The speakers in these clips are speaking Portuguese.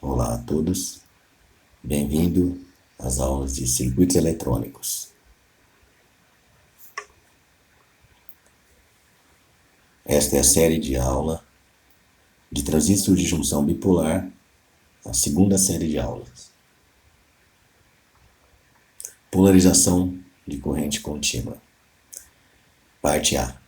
Olá a todos, bem-vindo às aulas de circuitos eletrônicos. Esta é a série de aula de transistor de junção bipolar, a segunda série de aulas. Polarização de corrente contínua. Parte A.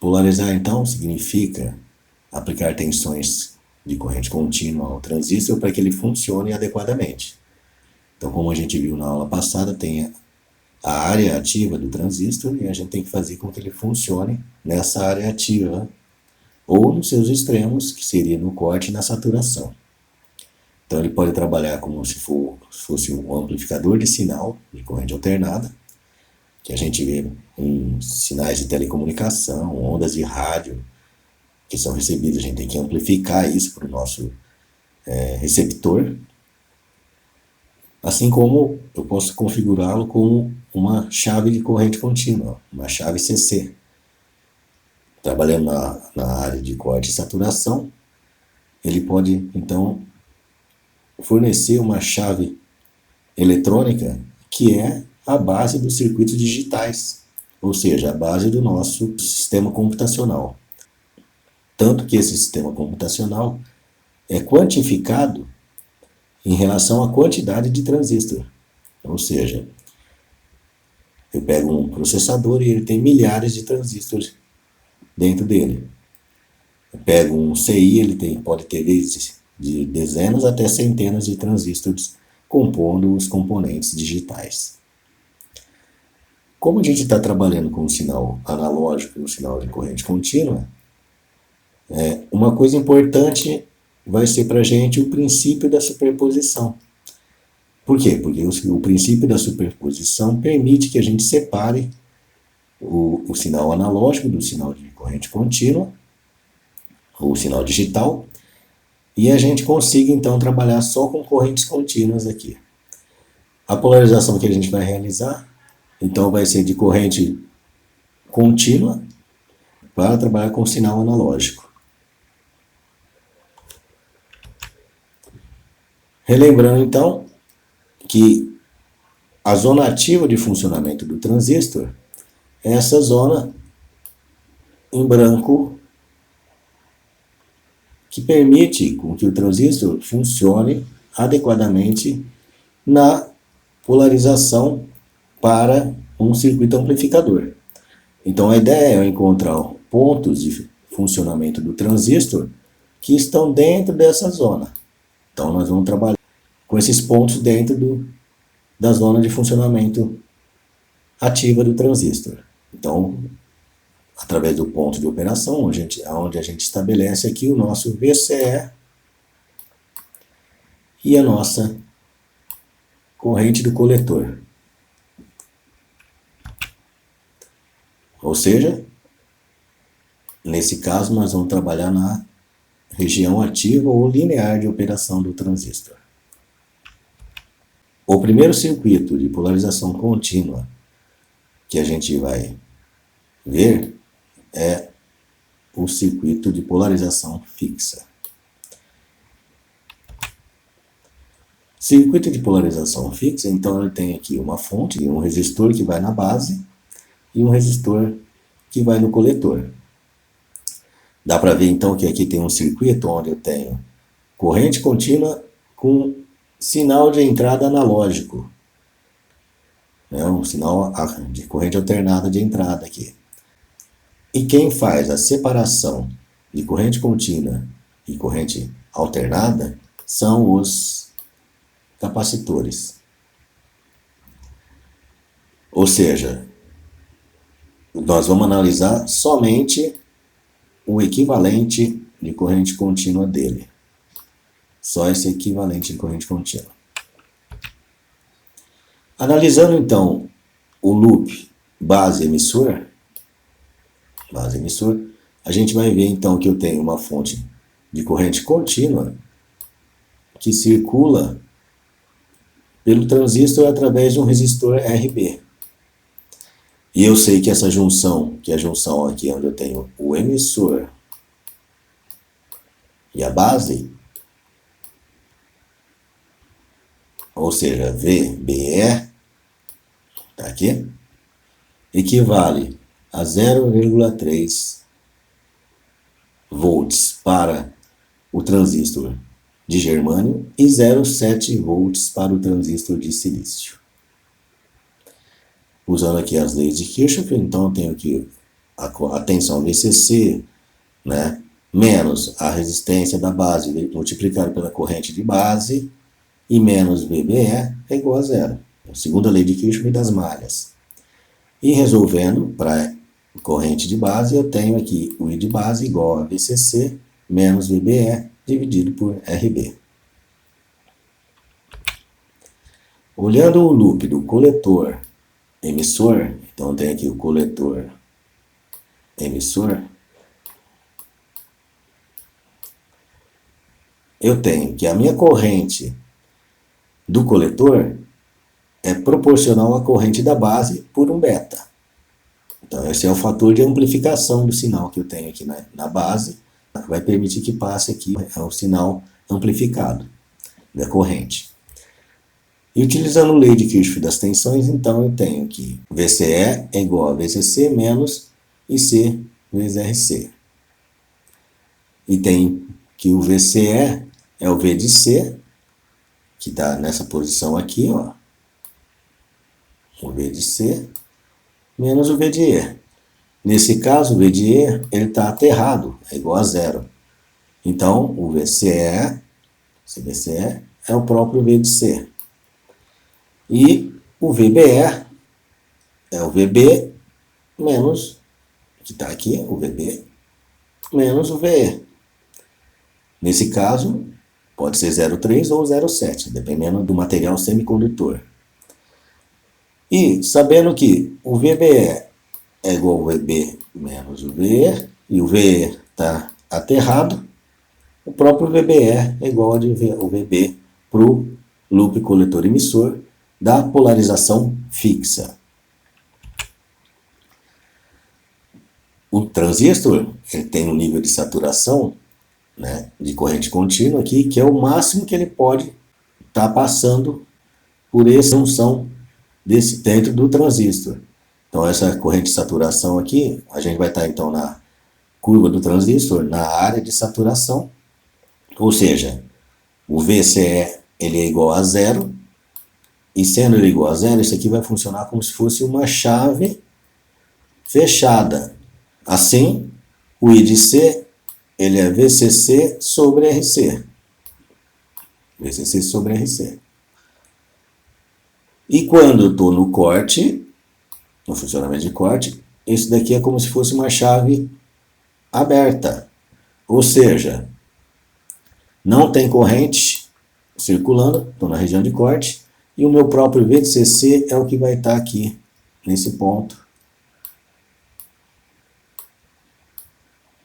Polarizar, então, significa aplicar tensões de corrente contínua ao transistor para que ele funcione adequadamente. Então, como a gente viu na aula passada, tem a área ativa do transistor e a gente tem que fazer com que ele funcione nessa área ativa ou nos seus extremos, que seria no corte e na saturação. Então, ele pode trabalhar como se fosse um amplificador de sinal de corrente alternada, que a gente vê em sinais de telecomunicação, ondas de rádio que são recebidas. A gente tem que amplificar isso para o nosso receptor. Assim como eu posso configurá-lo como uma chave de corrente contínua, uma chave CC. Trabalhando na área de corte e saturação, ele pode, então, fornecer uma chave eletrônica que é a base dos circuitos digitais, ou seja, a base do nosso sistema computacional. Tanto que esse sistema computacional é quantificado em relação à quantidade de transistor. Ou seja, eu pego um processador e ele tem milhares de transistores dentro dele. Eu pego um CI, ele pode ter de dezenas até centenas de transistores compondo os componentes digitais. Como a gente está trabalhando com um sinal analógico e um sinal de corrente contínua, uma coisa importante vai ser para a gente o princípio da superposição. Por quê? Porque o princípio da superposição permite que a gente separe o sinal analógico do sinal de corrente contínua, ou sinal digital, e a gente consiga então trabalhar só com correntes contínuas aqui. A polarização que a gente vai realizar, então, vai ser de corrente contínua para trabalhar com sinal analógico. Relembrando, então, que a zona ativa de funcionamento do transistor é essa zona em branco que permite com que o transistor funcione adequadamente na polarização para um circuito amplificador. Então, a ideia é encontrar pontos de funcionamento do transistor que estão dentro dessa zona. Então, nós vamos trabalhar com esses pontos dentro da zona de funcionamento ativa do transistor. Então, através do ponto de operação, onde a gente estabelece aqui o nosso VCE e a nossa corrente do coletor. Ou seja, nesse caso, nós vamos trabalhar na região ativa ou linear de operação do transistor. O primeiro circuito de polarização contínua que a gente vai ver é o circuito de polarização fixa. Circuito de polarização fixa, então, ele tem aqui uma fonte e um resistor que vai na base e um resistor que vai no coletor. Dá para ver, então, que aqui tem um circuito onde eu tenho corrente contínua com sinal de entrada analógico. Um sinal de corrente alternada de entrada aqui. E quem faz a separação de corrente contínua e corrente alternada são os capacitores. Ou seja, nós vamos analisar somente o equivalente de corrente contínua dele. Só esse equivalente de corrente contínua. Analisando então o loop base-emissor, a gente vai ver então que eu tenho uma fonte de corrente contínua que circula pelo transistor através de um resistor RB. E eu sei que essa junção, que é a junção aqui onde eu tenho o emissor E a base, ou seja, VBE, tá aqui, equivale a 0,3 volts para o transistor de germânio e 0,7 volts para o transistor de silício. Usando aqui as leis de Kirchhoff, então eu tenho aqui a tensão VCC, né, menos a resistência da base multiplicado pela corrente de base e menos VBE é igual a zero. A segunda lei de Kirchhoff das malhas. E resolvendo para corrente de base, eu tenho aqui o I de base igual a VCC menos VBE dividido por RB. Olhando o loop do coletor emissor, então tem aqui o coletor emissor, eu tenho que a minha corrente do coletor é proporcional à corrente da base por um beta. Então esse é o fator de amplificação do sinal que eu tenho aqui na base, que vai permitir que passe aqui o sinal amplificado da corrente. E utilizando a lei de Kirchhoff das tensões, então eu tenho que VCE é igual a VCC menos IC vezes RC. E tem que o VCE é o V de C, que está nessa posição aqui, ó. O V de C menos o V de E. Nesse caso, o V de E ele está aterrado, é igual a zero. Então, o VCE, esse VCE é o próprio V de C. E o VBE é o VB menos, que está aqui, o VB, menos o VE. Nesse caso, pode ser 0,3 ou 0,7, dependendo do material semicondutor. E sabendo que o VBE é igual ao VB menos o VE, e o VE está aterrado, o próprio VBE é igual ao VB para o loop coletor emissor da polarização fixa. O transistor ele tem um nível de saturação, né, de corrente contínua aqui, que é o máximo que ele pode estar passando por essa junção dentro do transistor. Então essa corrente de saturação aqui, a gente vai estar então na curva do transistor, na área de saturação, ou seja, o VCE ele é igual a zero, e sendo ele igual a zero, isso aqui vai funcionar como se fosse uma chave fechada. Assim, o I de C ele é VCC sobre RC. VCC sobre RC. E quando eu estou no corte, no funcionamento de corte, isso daqui é como se fosse uma chave aberta. Ou seja, não tem corrente circulando, estou na região de corte, e o meu próprio VCC é o que vai estar aqui, nesse ponto.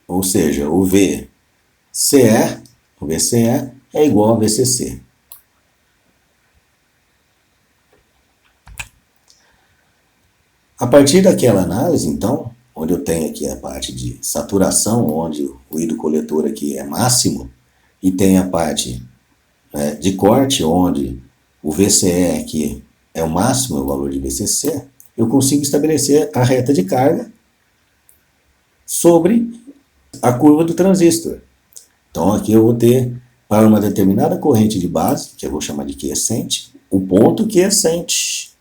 Ou seja, o VCE é igual a VCC. A partir daquela análise, então, onde eu tenho aqui a parte de saturação, onde o I do coletor aqui é máximo, e tem a parte, né, de corte, onde o VCE aqui é o máximo, é o valor de VCC, eu consigo estabelecer a reta de carga sobre a curva do transistor. Então aqui eu vou ter, para uma determinada corrente de base, que eu vou chamar de quiescente, o ponto quiescente,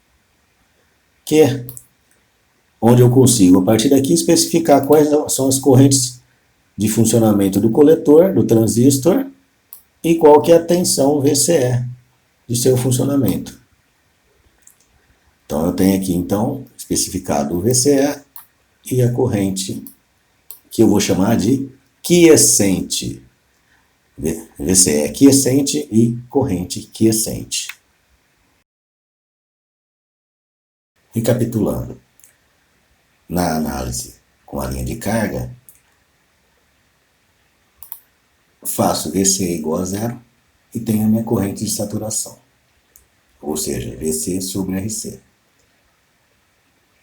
onde eu consigo, a partir daqui, especificar quais são as correntes de funcionamento do coletor, do transistor, e qual que é a tensão VCE de seu funcionamento. Então eu tenho aqui, então, especificado o VCE e a corrente que eu vou chamar de quiescente. VCE quiescente e corrente quiescente. Recapitulando, na análise com a linha de carga, faço VC igual a zero e tenho a minha corrente de saturação, ou seja, VC sobre RC.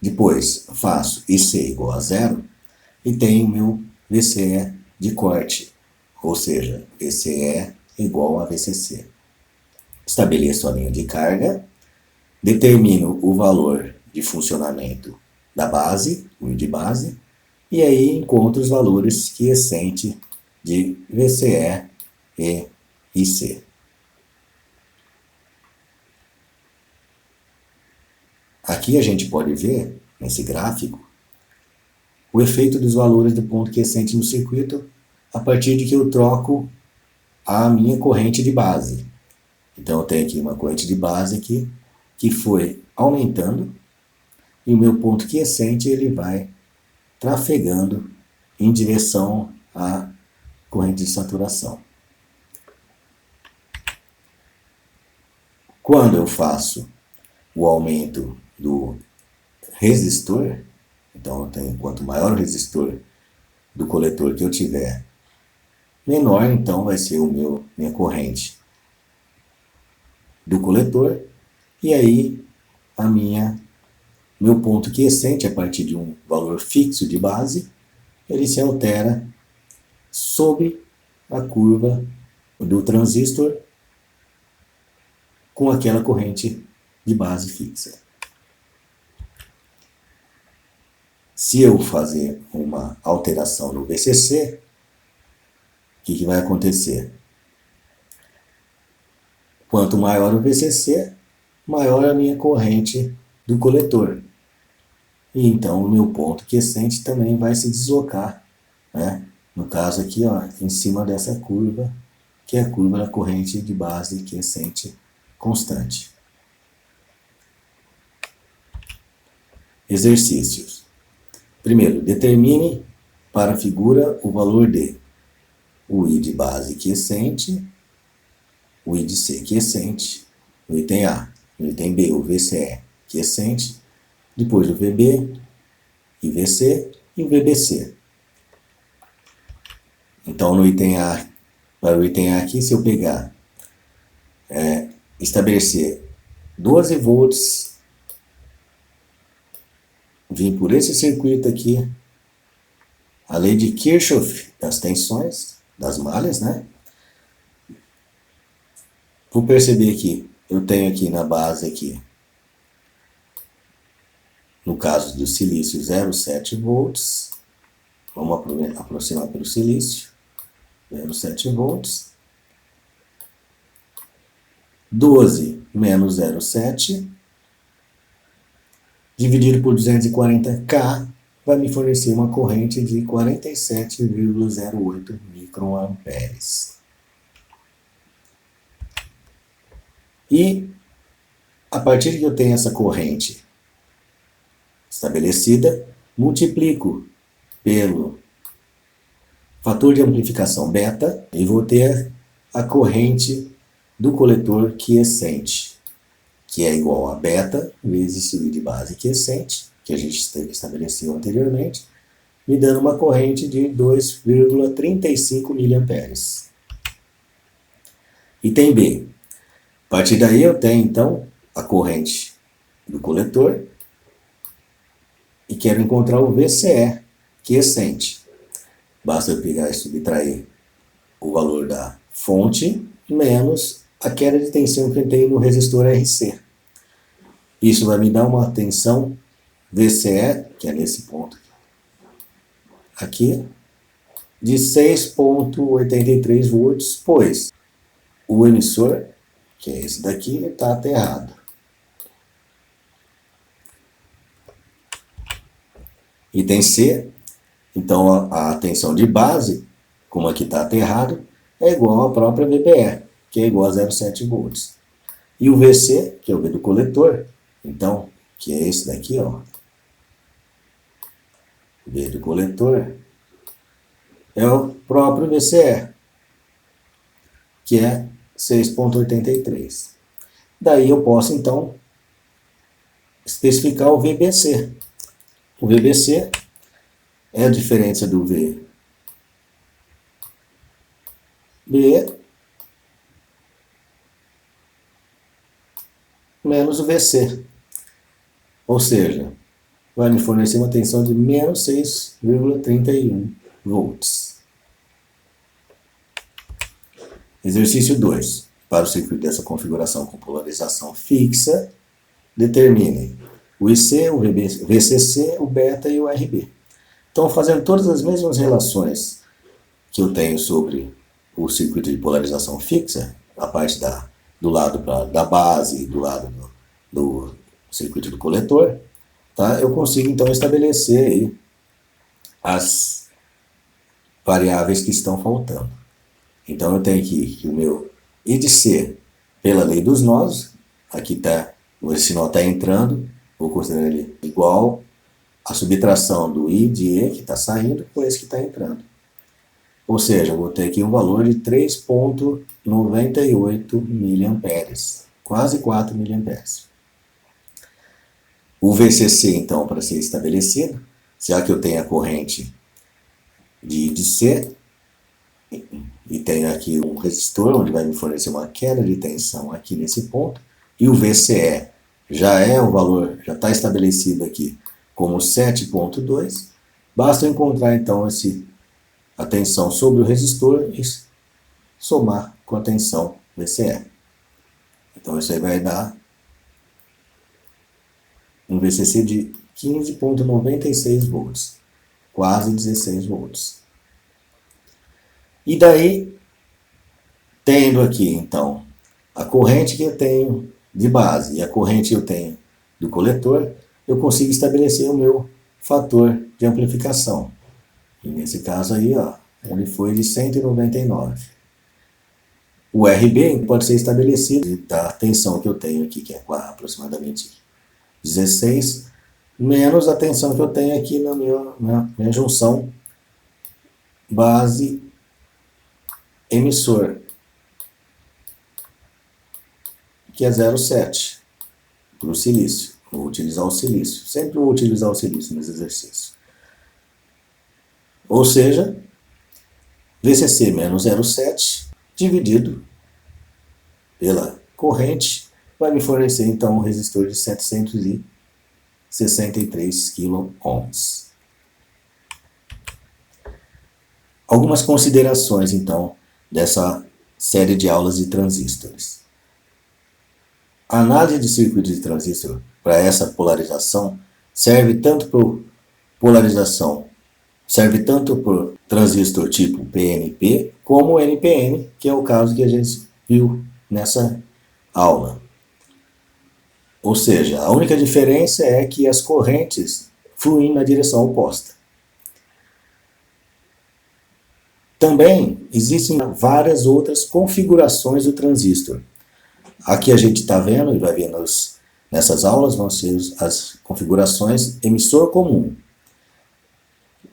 Depois faço IC igual a zero e tenho o meu VCE de corte, ou seja, VCE igual a VCC. Estabeleço a linha de carga, determino o valor de funcionamento da base, o I de base, e aí encontro os valores quiescente de VCE e IC. Aqui a gente pode ver, nesse gráfico, o efeito dos valores do ponto quiescente no circuito a partir de que eu troco a minha corrente de base. Então eu tenho aqui uma corrente de base aqui, que foi aumentando, e o meu ponto quiescente ele vai trafegando em direção à corrente de saturação. Quando eu faço o aumento do resistor, então eu tenho, quanto maior o resistor do coletor que eu tiver, menor então vai ser minha corrente do coletor, e aí meu ponto quiescente, a partir de um valor fixo de base, ele se altera sob a curva do transistor com aquela corrente de base fixa. Se eu fazer uma alteração no VCC, o que vai acontecer? Quanto maior o VCC, maior a minha corrente do coletor. E então o meu ponto quiescente também vai se deslocar, né? No caso aqui, ó, em cima dessa curva, que é a curva da corrente de base quiescente constante. Exercícios. Primeiro, determine para a figura o valor de o I de base quiescente, o I de C quiescente, o item A, o item B, o VCE quiescente, depois o VB, IVC e o VBC. Então, no item A, para o item A aqui, se eu pegar, estabelecer 12 volts, vim por esse circuito aqui, a lei de Kirchhoff das tensões, das malhas, né? Vou perceber que eu tenho aqui na base aqui, no caso do silício, 0,7 volts. Vamos aproximar pelo silício. 0,7 volts. 12 menos 0,7 dividido por 240K vai me fornecer uma corrente de 47,08 microamperes. E a partir que eu tenho essa corrente estabelecida, multiplico pelo fator de amplificação beta e vou ter a corrente do coletor quiescente, que é igual a beta vezes o I de base quiescente, que a gente estabeleceu anteriormente, me dando uma corrente de 2,35 mA. Item B. A partir daí eu tenho, então, a corrente do coletor e quero encontrar o VCE quiescente. Basta eu pegar e subtrair o valor da fonte menos a queda de tensão que eu tenho no resistor RC. Isso vai me dar uma tensão VCE, que é nesse ponto aqui, de 6,83 volts, pois o emissor, que é esse daqui, está aterrado. Item C, então a tensão de base, como aqui está aterrado, é igual à própria VBE, que é igual a 0,7 volts. E o VC, que é o V do coletor, então, que é esse daqui, ó, V do coletor, é o próprio VCE, que é 6,83. Daí eu posso, então, especificar o VBC. O VBC é a diferença do VB menos o VC. Ou seja, vai me fornecer uma tensão de menos 6,31 volts. Exercício 2. Para o circuito dessa configuração com polarização fixa, determine o IC, o VCC, o beta e o RB. Então, fazendo todas as mesmas relações que eu tenho sobre o circuito de polarização fixa, a parte do lado da base e do lado do circuito do coletor, tá? Eu consigo então estabelecer aí as variáveis que estão faltando. Então eu tenho que o meu I de C, pela lei dos nós, aqui está, esse nó está entrando, vou considerar ele igual a subtração do I de E, que está saindo, com esse que está entrando. Ou seja, eu vou ter aqui um valor de 3,98 mA, quase 4 mA. O VCC, então, para ser estabelecido, já que eu tenho a corrente de I de C, e tenho aqui um resistor, onde vai me fornecer uma queda de tensão aqui nesse ponto, e o VCE já é o valor, já está estabelecido aqui como 7,2, basta eu encontrar, então, a tensão sobre o resistor e somar com a tensão VCE. Então isso aí vai dar um VCC de 15,96 volts, quase 16 volts. E daí, tendo aqui então a corrente que eu tenho de base e a corrente que eu tenho do coletor, eu consigo estabelecer o meu fator de amplificação. E nesse caso aí, ó, ele foi de 199. O RB pode ser estabelecido da tensão que eu tenho aqui, que é aproximadamente 16, menos a tensão que eu tenho aqui na minha junção base emissor, que é 0,7 para o silício. Vou utilizar o silício. Sempre vou utilizar o silício nos exercícios. Ou seja, VCC menos 0,7 dividido pela corrente vai me fornecer então um resistor de 763 kΩ. Algumas considerações então dessa série de aulas de transistores. A análise de circuito de transistor para essa polarização serve tanto por transistor tipo PNP como NPN, que é o caso que a gente viu nessa aula. Ou seja, a única diferença é que as correntes fluem na direção oposta. Também existem várias outras configurações do transistor. Aqui a gente está vendo e vai ver nessas aulas vão ser as configurações emissor comum.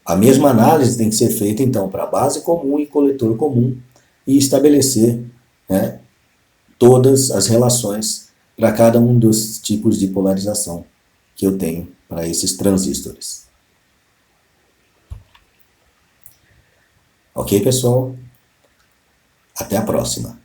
A mesma análise tem que ser feita então para base comum e coletor comum e estabelecer, né, todas as relações para cada um dos tipos de polarização que eu tenho para esses transistores. Ok, pessoal? Até a próxima.